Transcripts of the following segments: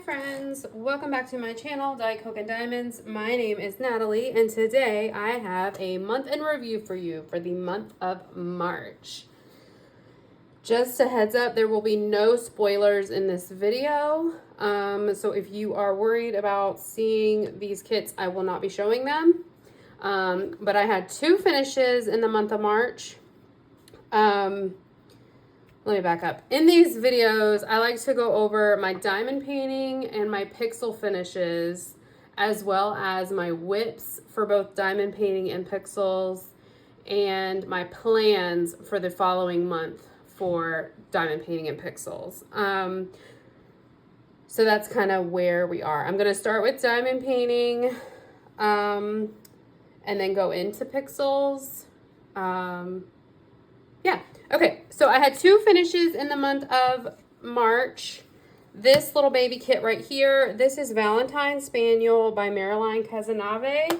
friends, welcome back to my channel, Diet Coke and Diamonds. My name is Natalie, and today I have a month in review for you for the month of March. Just a heads up, there will be no spoilers in this video. So if you are worried about seeing these kits, I will not be showing them. But I had two finishes in the month of March. Let me back up. In these videos, I like to go over my diamond painting and my pixel finishes, as well as my whips for both diamond painting and pixels, and my plans for the following month for diamond painting and pixels. So that's kind of where we are. I'm going to start with diamond painting, and then go into pixels. Yeah. Okay, so I had two finishes in the month of March. This little baby kit right here, this is Valentine Spaniel by Marilyn Casanave.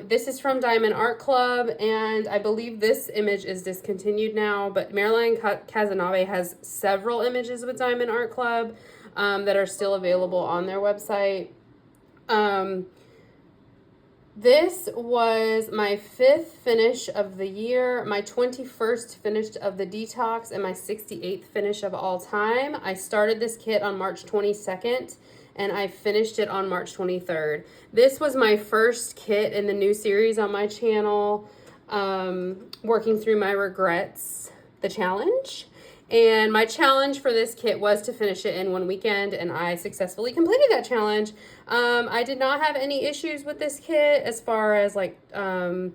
This is from Diamond Art Club, and I believe this image is discontinued now, but Marilyn Casanave has several images with Diamond Art Club that are still available on their website. This was my 5th finish of the year, my 21st finish of the detox, and my 68th finish of all time. I started this kit on March 22nd, and I finished it on March 23rd. This was my first kit in the new series on my channel, working through my regrets, the challenge. And my challenge for this kit was to finish it in one weekend, and I successfully completed that challenge. I did not have any issues with this kit as far as like the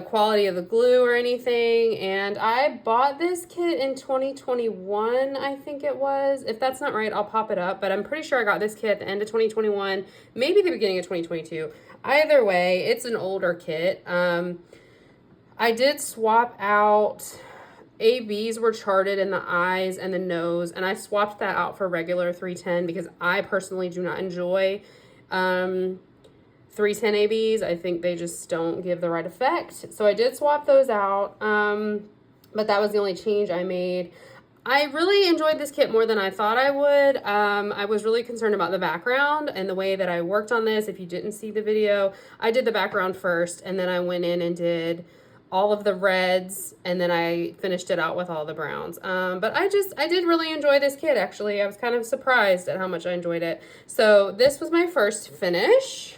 quality of the glue or anything. And I bought this kit in 2021, I think it was. If that's not right, I'll pop it up, but I'm pretty sure I got this kit at the end of 2021, maybe the beginning of 2022. Either way, it's an older kit. I did swap out... ABs were charted in the eyes and the nose, and I swapped that out for regular 310 because I personally do not enjoy 310 ABs. I think they just don't give the right effect. So I did swap those out, but that was the only change I made. I really enjoyed this kit more than I thought I would. I was really concerned about the background and the way that I worked on this. If you didn't see the video, I did the background first, and then I went in and did all of the reds, and then I finished it out with all the browns. But I did really enjoy this kit, actually. I was kind of surprised at how much I enjoyed it. So this was my first finish.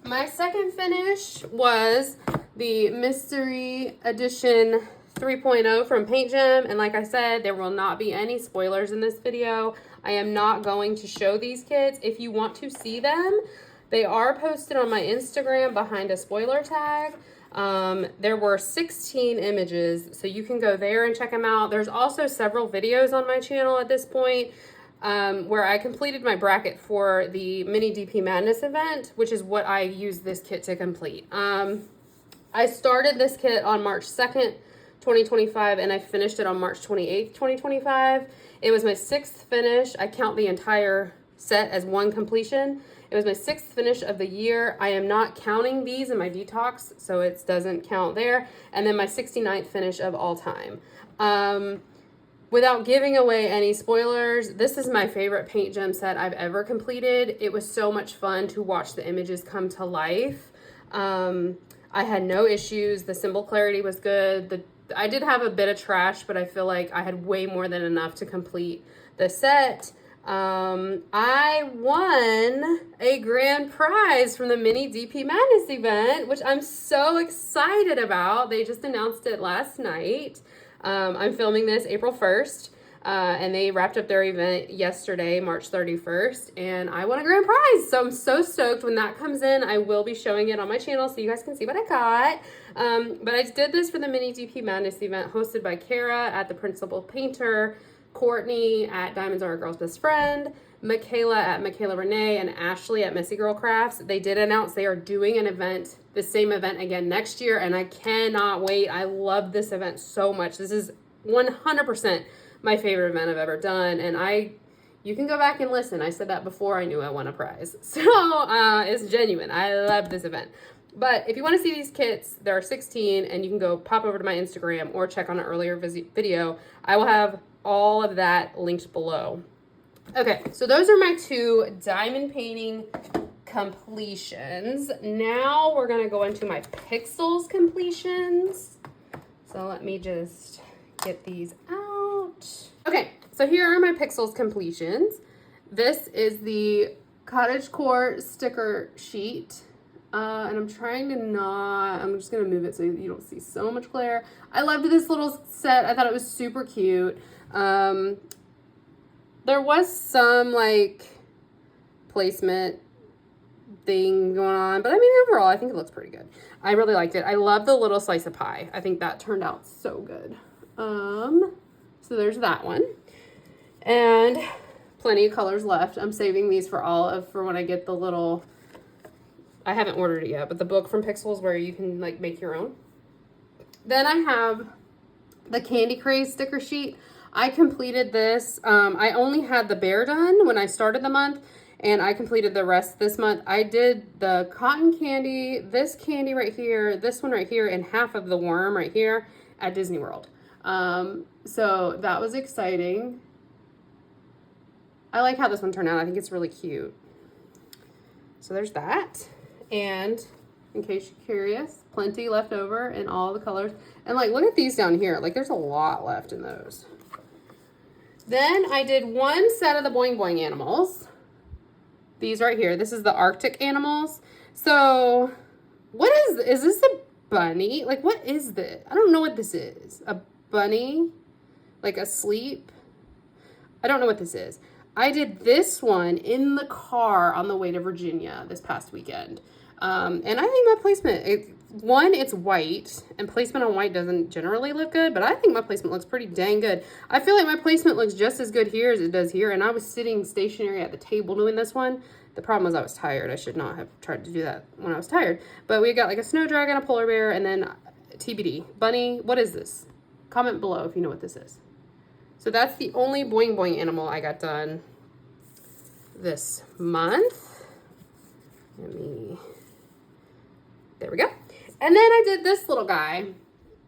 My second finish was the Mystery Edition 3.0 from Paint Gem. And like I said, there will not be any spoilers in this video. I am not going to show these kits. If you want to see them, they are posted on my Instagram behind a spoiler tag. There were 16 images, so you can go there and check them out. There's also several videos on my channel at this point where I completed my bracket for the mini DP Madness event, which is what I used this kit to complete. I started this kit on March 2nd, 2025, and I finished it on March 28th, 2025. It was my 6th finish. I count the entire set as one completion. It was my 6th finish of the year. I am not counting these in my detox, so it doesn't count there. And then my 69th finish of all time. Without giving away any spoilers, this is my favorite Paint Gem set I've ever completed. It was so much fun to watch the images come to life. I had no issues. The symbol clarity was good. I did have a bit of trash, but I feel like I had way more than enough to complete the set. I won a grand prize from the mini DP Madness event, which I'm so excited about. They just announced it last night. I'm filming this April 1st, and they wrapped up their event yesterday, March 31st, and I won a grand prize. So I'm so stoked. When that comes in, I will be showing it on my channel so you guys can see what I got. But I did this for the mini DP Madness event hosted by Carra at the Principal Painter, Courtney at Diamonds Are a Girl's Best Friend, Michaela at Michaela Renee, and Ashley at Messy Girl Crafts. They did announce they are doing an event, the same event again next year, and I cannot wait. I love this event so much. This is 100% my favorite event I've ever done, and you can go back and listen. I said that before I knew I won a prize. So it's genuine. I love this event. But if you want to see these kits, there are 16, and you can go pop over to my Instagram or check on an earlier video. I will have all of that linked below. Okay, so those are my 2 diamond painting completions. Now we're gonna go into my pixels completions. So let me just get these out. Okay, so here are my pixels completions. This is the Cottage Core sticker sheet. And I'm trying to not, I'm just gonna move it so you don't see so much glare. I loved this little set. I thought it was super cute. There was some like placement thing going on, but I mean overall I think it looks pretty good. I really liked it. I love the little slice of pie. I think that turned out so good. So there's that one, and plenty of colors left. I'm saving these for when I get the little, I haven't ordered it yet, but the book from Pixyls where you can like make your own. Then I have the Candy Craze sticker sheet. I completed this. I only had the bear done when I started the month, and I completed the rest this month. I did the cotton candy, this candy right here, this one right here, and half of the worm right here at Disney World. So that was exciting. I like how this one turned out. I think it's really cute. So there's that. And in case you're curious, plenty left over in all the colors. And like, look at these down here. Like there's a lot left in those. Then I did one set of the Boing Boing animals. These right here. This is the Arctic animals. So what is this a bunny? Like what is this? I don't know what this is. A bunny? Like asleep? I don't know what this is. I did this one in the car on the way to Virginia this past weekend. And I think my placement, it's white, and placement on white doesn't generally look good, but I think my placement looks pretty dang good. I feel like my placement looks just as good here as it does here, and I was sitting stationary at the table doing this one. The problem was I was tired. I should not have tried to do that when I was tired. But we got like a snow dragon, a polar bear, and then TBD. Bunny, what is this? Comment below if you know what this is. So that's the only Boing Boing animal I got done this month. There we go. And then I did this little guy,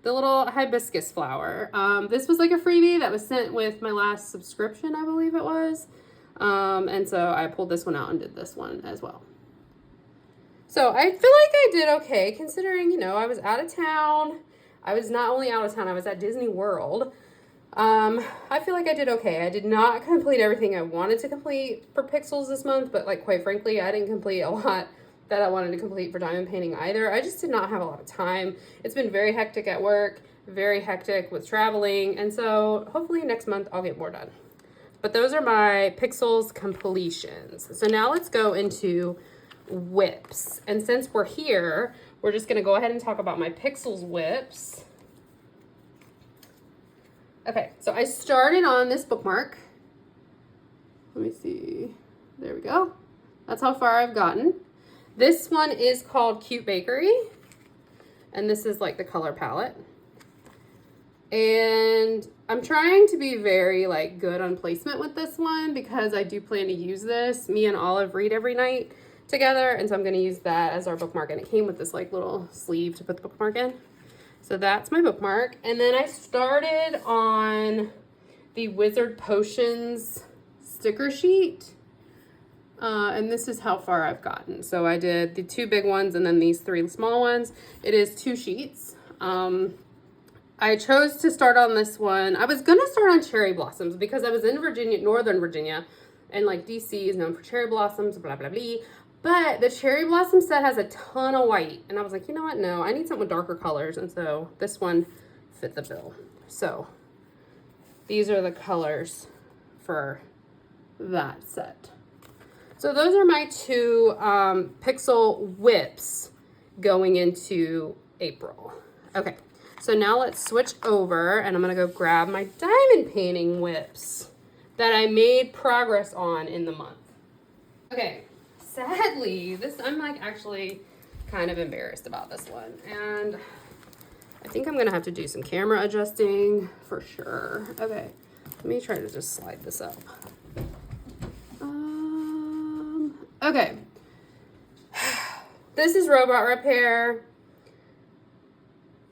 the little hibiscus flower. This was like a freebie that was sent with my last subscription, I believe it was. And so I pulled this one out and did this one as well. So I feel like I did okay considering, you know, I was out of town. I was not only out of town, I was at Disney World. I feel like I did okay. I did not complete everything I wanted to complete for Pixels this month, but like quite frankly, I didn't complete a lot that I wanted to complete for diamond painting either. I just did not have a lot of time. It's been very hectic at work, very hectic with traveling, and so hopefully next month I'll get more done. But those are my Pixels completions. So now let's go into whips. And since we're here, we're just gonna go ahead and talk about my Pixels whips. Okay, so I started on this bookmark. Let me see. There we go. That's how far I've gotten. This one is called Cute Bakery. And this is like the color palette. And I'm trying to be very like good on placement with this one because I do plan to use this. Me and Olive read every night together. And so I'm gonna use that as our bookmark. And it came with this like little sleeve to put the bookmark in. So that's my bookmark. And then I started on the Wizard Potions sticker sheet. And this is how far I've gotten. So I did the 2 big ones and then these 3 small ones. It is 2 sheets. I chose to start on this one. I was gonna start on cherry blossoms because I was in Virginia, Northern Virginia, and like DC is known for cherry blossoms, blah, blah, blah. But the cherry blossom set has a ton of white. And I was like, you know what? No, I need something with darker colors. And so this one fit the bill. So these are the colors for that set. So those are my 2 Pixel whips going into April. Okay, so now let's switch over and I'm gonna go grab my diamond painting whips that I made progress on in the month. Okay. Sadly, I'm like actually kind of embarrassed about this one. And I think I'm gonna have to do some camera adjusting for sure. Okay, let me try to just slide this up. Okay. This is Robot Repair.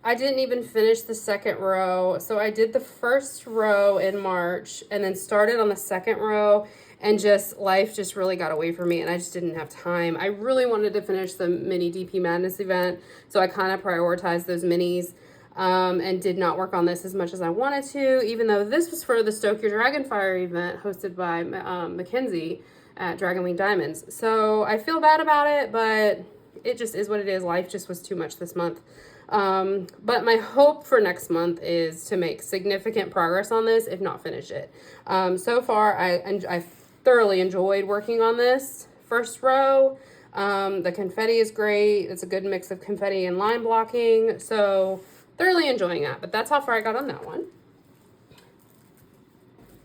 I didn't even finish the second row. So I did the first row in March and then started on the second row, and just life just really got away from me and I just didn't have time. I really wanted to finish the mini DP Madness event, so I kind of prioritized those minis and did not work on this as much as I wanted to, even though this was for the Stoke Your Dragonfire event hosted by Mackenzie at Diamond Diamonds. So I feel bad about it, but it just is what it is. Life just was too much this month. But my hope for next month is to make significant progress on this, if not finish it. So far, I thoroughly enjoyed working on this first row. The confetti is great. It's a good mix of confetti and line blocking. So thoroughly enjoying that, but that's how far I got on that one.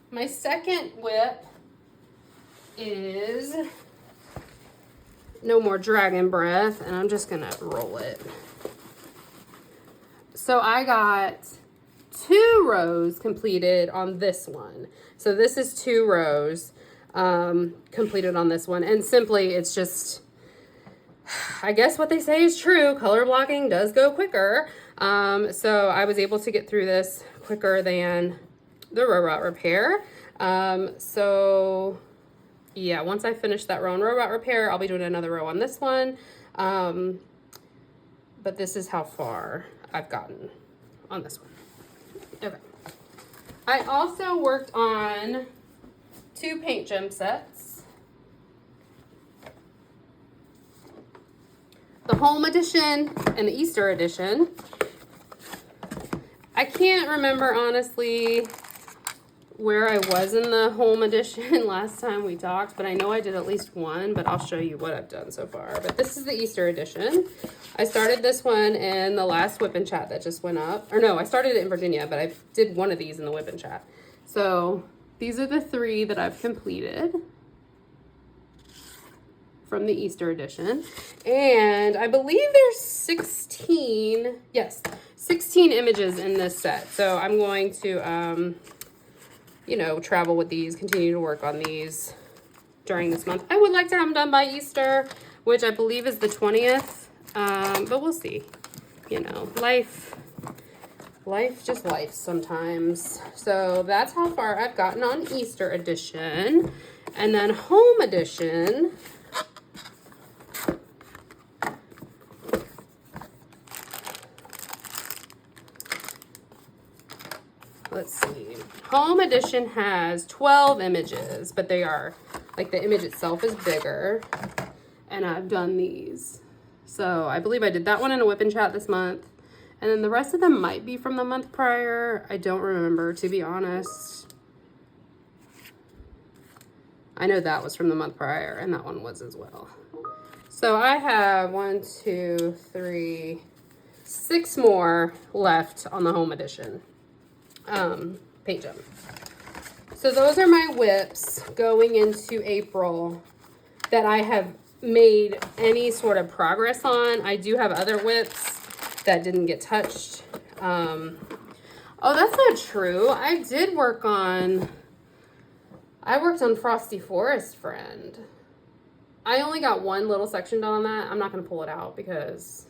My second whip is No More Dragon Breath, and I'm just gonna roll it. So I got 2 rows completed on this one. So this is 2 rows completed on this one. And simply, it's just, I guess what they say is true. Color blocking does go quicker. So I was able to get through this quicker than the robot repair. So yeah, once I finish that row on robot repair, I'll be doing another row on this one. But this is how far I've gotten on this one. Okay. I also worked on 2 paint gem sets. The home edition and the Easter edition. I can't remember honestly where I was in the home edition last time we talked, but I know I did at least one, but I'll show you what I've done so far. But this is the Easter edition. I started this one in the last whip and chat that just went up. Or no, I started it in Virginia, but I did one of these in the whip and chat. So these are the 3 that I've completed from the Easter edition. And I believe there's 16, yes, 16 images in this set. So I'm going to, you know, travel with these, continue to work on these during this month. I would like to have them done by Easter, which I believe is the 20th, but we'll see. You know, life just life sometimes. So that's how far I've gotten on Easter edition. And then home edition, let's see. Home edition has 12 images, but they are, like, the image itself is bigger. And I've done these. So I believe I did that one in a whip and chat this month. And then the rest of them might be from the month prior. I don't remember, to be honest. I know that was from the month prior, and that one was as well. So I have 1, 2, 3, 6 more left on the home edition. Paint gem. So those are my whips going into April that I have made any sort of progress on. I do have other whips that didn't get touched. Oh, that's not true. I worked on Frosty Forest Friend. I only got one little section done on that. I'm not going to pull it out because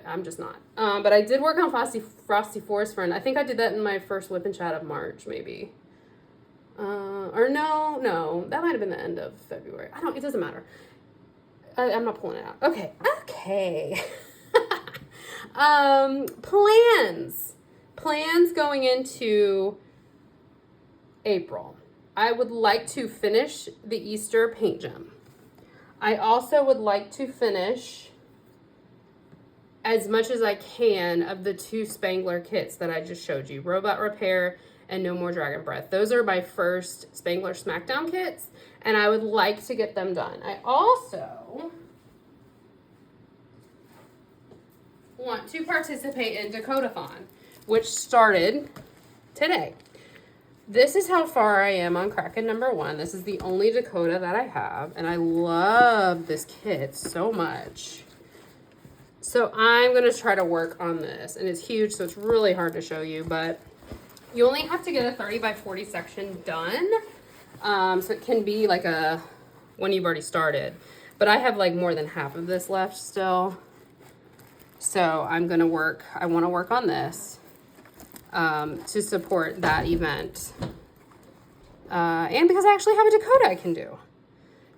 I'm just not. But I did work on Frosty Forest Friend. I think I did that in my first whip and chat of March, maybe. Or no, that might have been the end of February. It doesn't matter. I'm not pulling it out. Okay. Plans going into April. I would like to finish the Easter paint gem. I also would like to finish as much as I can of the 2 Spangler kits that I just showed you, Robot Repair and No More Dragon Breath. Those are my first Spangler Smackdown kits, and I would like to get them done. I also want to participate in Dakota-thon, which started today. This is how far I am on Kraken number 1. This is the only Dakota that I have, and I love this kit so much. So I'm going to try to work on this, and it's huge, so it's really hard to show you, but you only have to get a 30 by 40 section done. So it can be like when you've already started, but I have like more than half of this left still. So I'm gonna work, I wanna work on this to support that event. And because I actually have a Dakota I can do.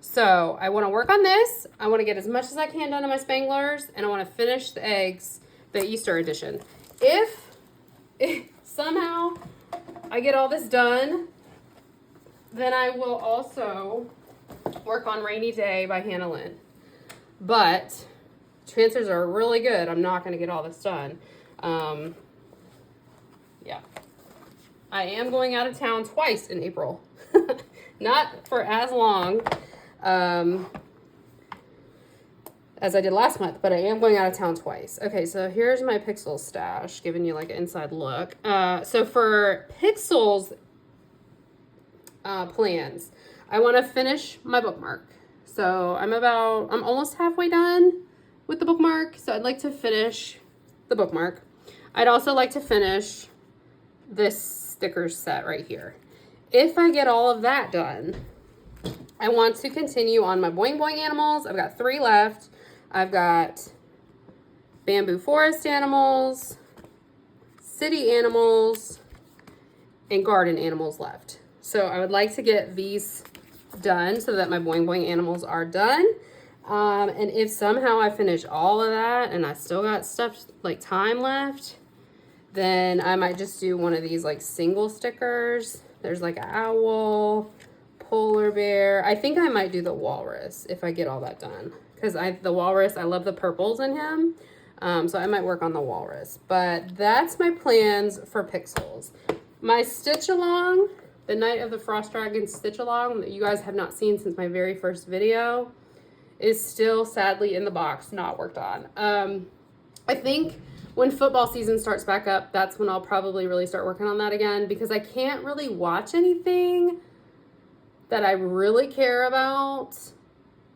So I wanna work on this. I wanna get as much as I can done on my Spanglers, and I wanna finish the eggs, the Easter edition. If somehow I get all this done, then I will also work on Rainy Day by Hannah Lynn. But chances are really good I'm not going to get all this done. Yeah. I am going out of town twice in April. Not for as long as I did last month, but I am going out of town twice. Okay, so here's my Pixyls stash, giving you like an inside look. So for Pixyls plans, I want to finish my bookmark. So I'm almost halfway done with the bookmark. So I'd like to finish the bookmark. I'd also like to finish this sticker set right here. If I get all of that done, I want to continue on my Boing Boing animals. I've got 3 left. I've got bamboo forest animals, city animals, and garden animals left. So I would like to get these done so that my Boing Boing animals are done. And if somehow I finish all of that and I still got stuff like time left, then I might just do one of these like single stickers. There's like an owl, polar bear. I think I might do the walrus if I get all that done. Because the walrus, I love the purples in him. So I might work on the walrus. But that's my plans for Pixyls. My stitch along, the Night of the Frost Dragon stitch along that you guys have not seen since my very first video, is still sadly in the box, not worked on. I think when football season starts back up, that's when I'll probably really start working on that again, because I can't really watch anything that I really care about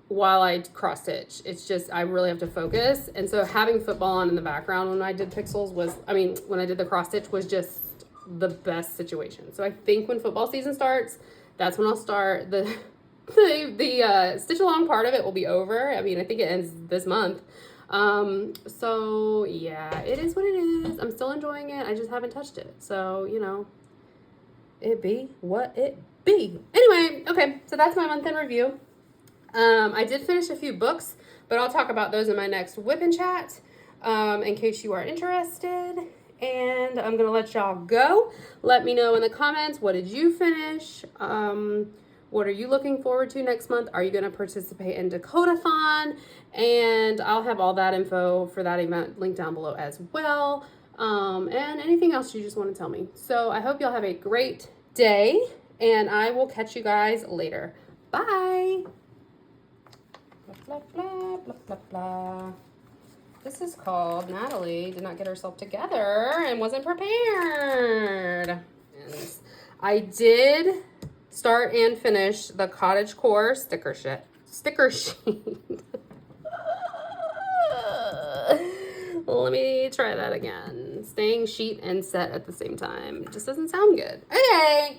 while I cross stitch. It's just, I really have to focus. And so having football on in the background when I did Pixyls was, when I did the cross stitch was just the best situation. So I think when football season starts, that's when I'll start the stitch along part of it will be over. I think it ends this month. So yeah, it is what it is. I'm still enjoying it. I just haven't touched it. So, it be what it be. Anyway, okay, so that's my month in review. I did finish a few books, but I'll talk about those in my next whip and chat, in case you are interested. And I'm going to let y'all go. Let me know in the comments, what did you finish? What are you looking forward to next month? Are you going to participate in Dakota-thon? And I'll have all that info for that event linked down below as well. And anything else you just want to tell me. So I hope y'all have a great day, and I will catch you guys later. Bye. Blah, blah, blah, blah, blah. This is called Natalie did not get herself together and wasn't prepared. And I did start and finish the cottagecore sticker sheet. Let me try that again. Staying sheet and set at the same time. It just doesn't sound good. Okay.